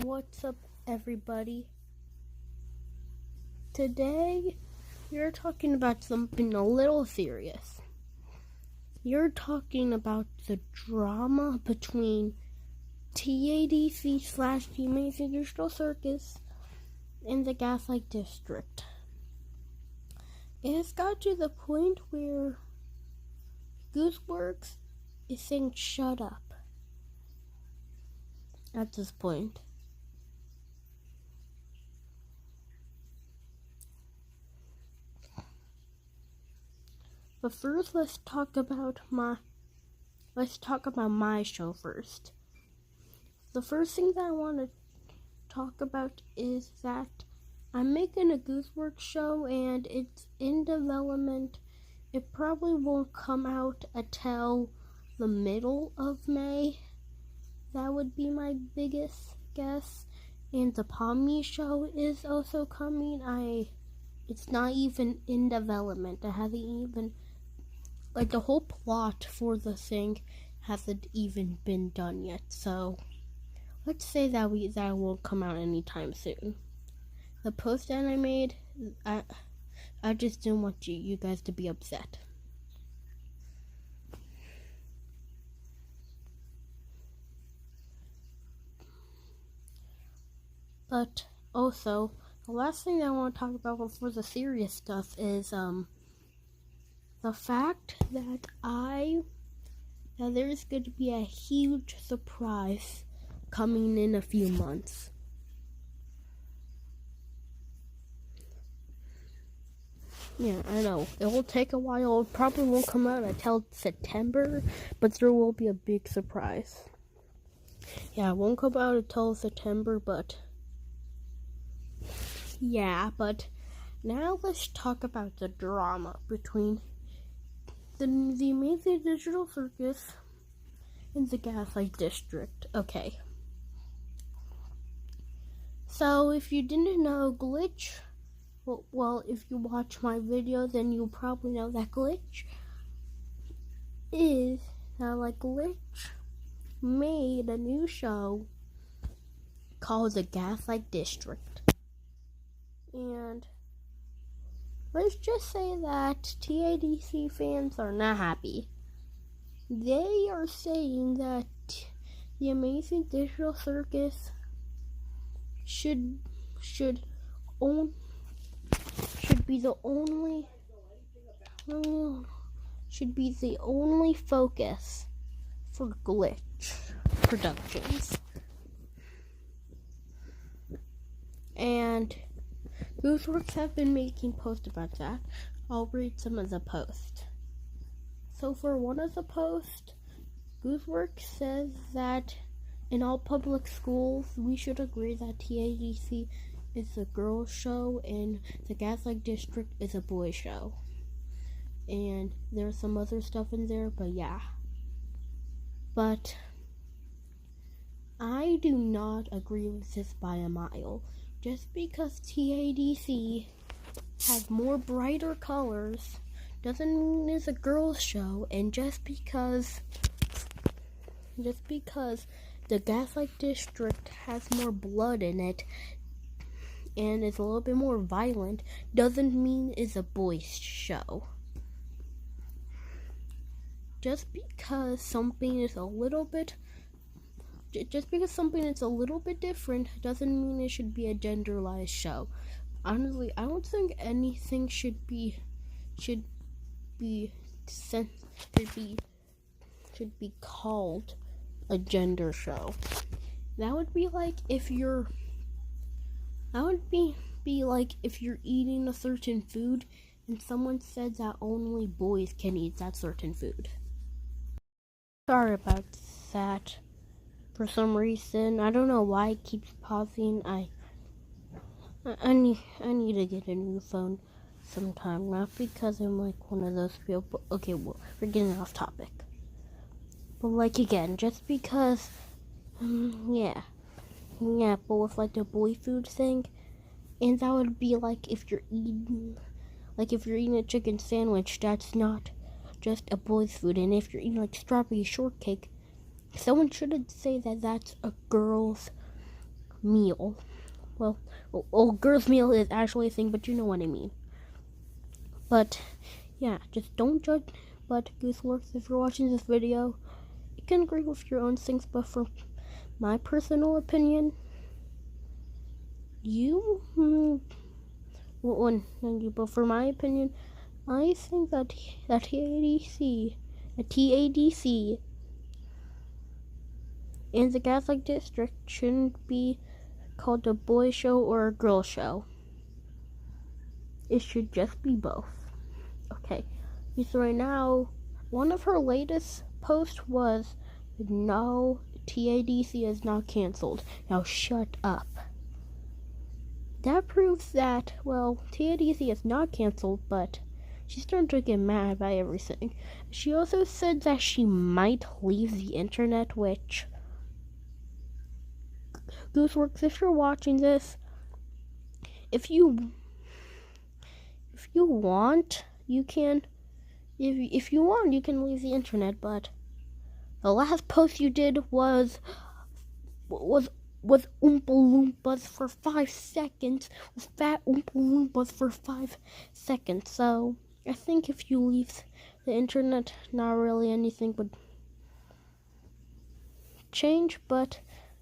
What's up, everybody? Today, you're talking about something a little serious. You're talking about the drama between TADC / Amazing Digital Circus and the Gaslight District. It has got to the point where Gooseworks is saying shut up at this point. But first, let's talk about my show first. The first thing that I want to talk about is that I'm making a Gooseworks show and it's in development. It probably won't come out until the middle of May. That would be my biggest guess. And the Pommy show is also coming. It's not even in development. It hasn't even, the whole plot for the thing hasn't even been done yet. So let's say that won't come out anytime soon. The post that I made, I just didn't want you guys to be upset. But also, the last thing I want to talk about before the serious stuff is the fact that there's going to be a huge surprise coming in a few months. Yeah, I know. It will take a while. It probably won't come out until September, but there will be a big surprise. Yeah, it won't come out until September, but yeah, but now let's talk about the drama between the Amazing Digital Circus and the Gaslight District. Okay. So, if you didn't know, Glitch, well, if you watch my video, then you'll probably know that Glitch made a new show called the Gaslight District. And let's just say that TADC fans are not happy. They are saying that the Amazing Digital Circus should be the only focus for Glitch Productions. And Gooseworks have been making posts about that. I'll read some of the posts. So for one of the posts, Gooseworks says that in all public schools, we should agree that TADC is a girls' show and the Gaslight District is a boys' show. And there's some other stuff in there, but yeah. But I do not agree with this by a mile. Just because TADC has more brighter colors doesn't mean it's a girls' show, and just because the Gaslight District has more blood in it and is a little bit more violent doesn't mean it's a boys' show. Just because something is a little bit different doesn't mean it should be a genderless show. Honestly, I don't think anything should be called a gender show. That would be like if you're eating a certain food and someone said that only boys can eat that certain food. Sorry about that. For some reason, I don't know why it keeps pausing. I need to get a new phone sometime. Not because I'm like one of those people. But okay, well, we're getting off topic. But again, just because, yeah. But with the boy food thing, and that would be if you're eating a chicken sandwich, that's not just a boy's food. And if you're eating strawberry shortcake, someone shouldn't say that that's a girl's meal. Well, girls' meal is actually a thing, but you know what I mean. But yeah, just don't judge. But Gooseworks, if you're watching this video, you can agree with your own things, but for my personal opinion, but for my opinion, I think that TADC in the Gaslight District shouldn't be called a boy show or a girl show. It should just be both. Okay, because right now, one of her latest posts was, no, TADC is not canceled. Now shut up. That proves that, well, TADC is not canceled, but she's starting to get mad by everything. She also said that she might leave the internet, which, Gooseworks, if you're watching this, if you want, you can, if you want, you can leave the internet, but the last post you did was Oompa Loompas for 5 seconds, with fat Oompa Loompas for 5 seconds, so I think if you leave the internet, not really anything would change, but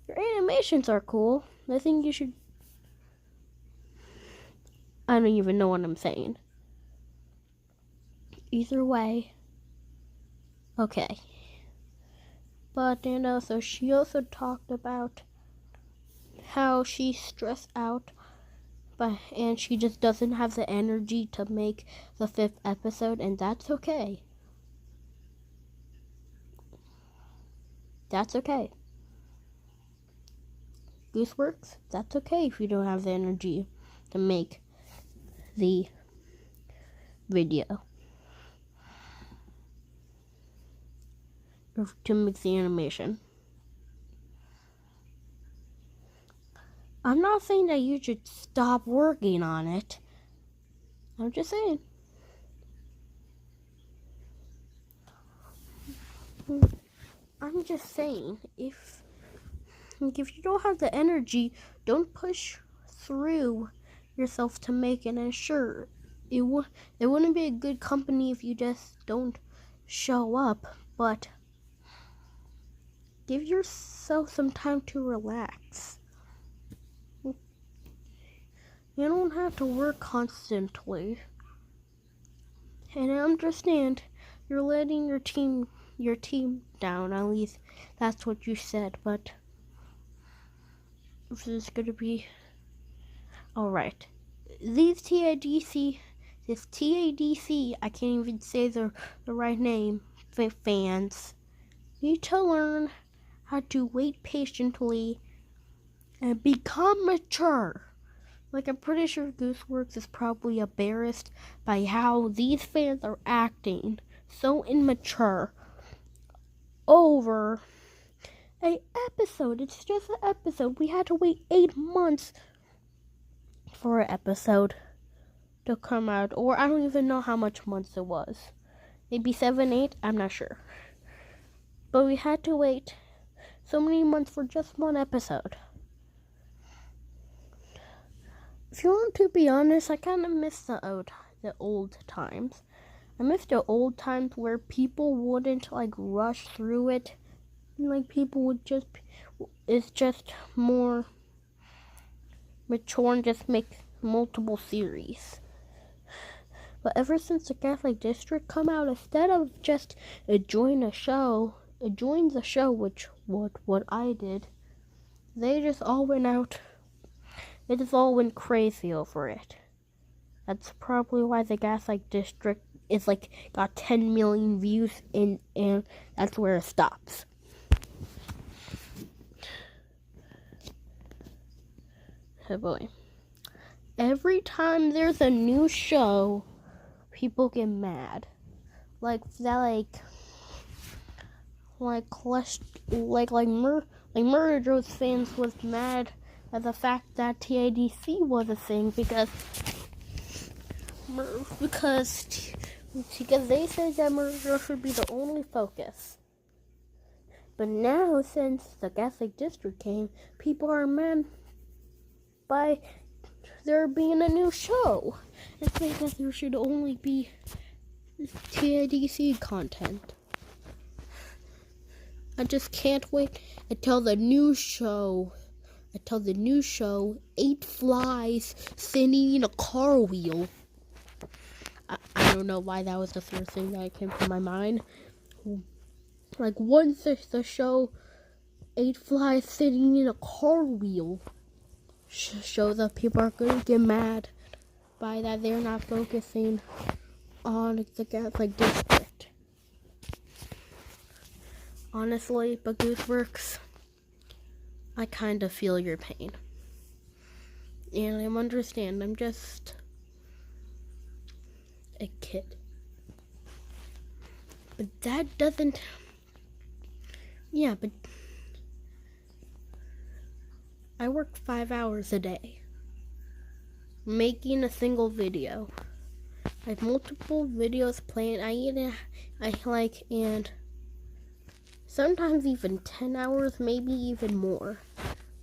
your animations are cool. I think you should, I don't even know what I'm saying. Either way, okay. But, so she also talked about how she's stressed out, and she just doesn't have the energy to make the 5th episode, and that's okay. That's okay. Gooseworks, that's okay if you don't have the energy to make the video. Or to make the animation. I'm not saying that you should stop working on it. I'm just saying. I'm just saying, if you don't have the energy, don't push through yourself to make it. And sure, it wouldn't be a good company if you just don't show up, but give yourself some time to relax. You don't have to work constantly. And I understand you're letting your team down, at least that's what you said, but this is gonna be alright. This TADC, I can't even say the right name, fans need to learn how to wait patiently and become mature. Like, I'm pretty sure Gooseworks is probably embarrassed by how these fans are acting so immature over an episode. It's just an episode. We had to wait 8 months for an episode to come out, or I don't even know how much months it was. Maybe 7, 8, I'm not sure. But we had to wait so many months for just one episode. If you want to be honest, I kind of miss the old times. I miss the old times where people wouldn't like rush through it. Like, people would it's just more mature and just make multiple series. But ever since the Gaslight District come out, instead of just enjoying the show, which what I did, they just all went out. They just all went crazy over it. That's probably why the Gaslight District is got 10 million views, and that's where it stops. Oh boy. Every time there's a new show, people get mad. Murder Joe's fans was mad at the fact that TADC was a thing because they said that Murder Joe should be the only focus. But now, since the Gaslight District came, people are mad by there being a new show. I say that there should only be TADC content. I just can't wait until the new show. 8 flies sitting in a car wheel. I don't know why that was the first thing that came to my mind. Like, once the show 8 flies sitting in a car wheel shows up, people are gonna get mad by that. They're not focusing on the Gaslight District. Honestly, but Gooseworks, I kind of feel your pain. And I understand, I'm just a kid. But that doesn't... Yeah, but I work 5 hours a day making a single video. I have multiple videos planned. And sometimes even 10 hours, maybe even more.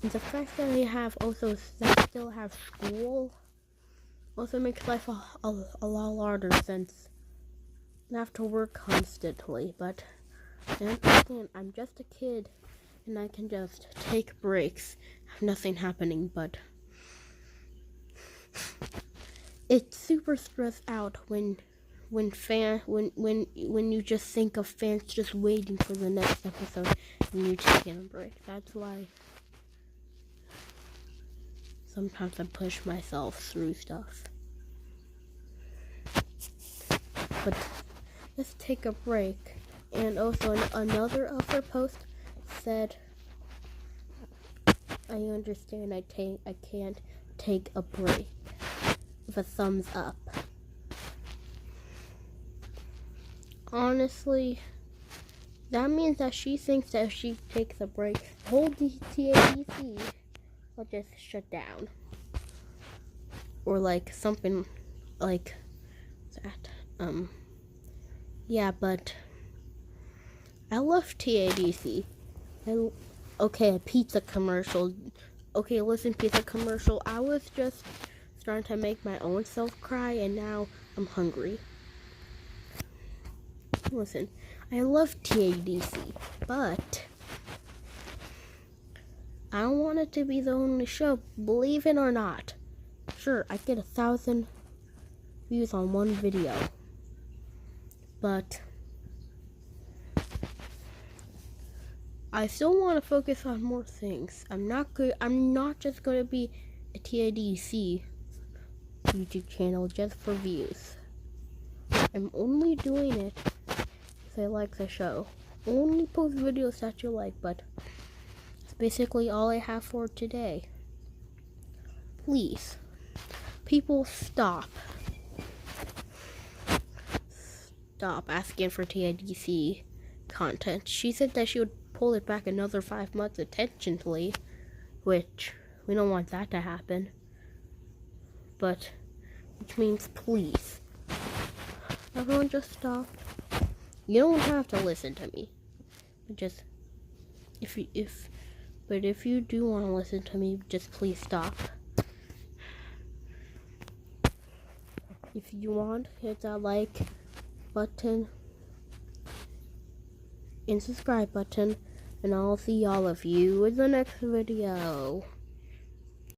And the fact that I still have school also makes life a lot harder, since I have to work constantly. But I understand, I'm just a kid and I can just take breaks, have nothing happening. But it's super stressed out when you just think of fans just waiting for the next episode and you taking a break. That's why sometimes I push myself through stuff. But let's take a break. And also another other post said, I understand I can't take a break, with a thumbs up. Honestly, that means that she thinks that if she takes a break, the whole TADC will just shut down. Or like something like that. Yeah, but I love TADC. Okay, a pizza commercial. Okay, listen, pizza commercial. I was just starting to make my own self cry, and now I'm hungry. Listen, I love TADC, but I don't want it to be the only show, believe it or not. Sure, I get 1,000 views on one video, but I still want to focus on more things. I'm not just going to be a TADC YouTube channel just for views. I'm only doing it because I like the show. Only post videos that you like, but it's basically all I have for today. Please, people, stop asking for TADC content. She said that she would pull it back another 5 months intentionally, which we don't want that to happen. But which means, please, everyone, just stop. You don't have to listen to me. Just if you do want to listen to me, just please stop. If you want, hit that like button and subscribe button, and I'll see all of you in the next video.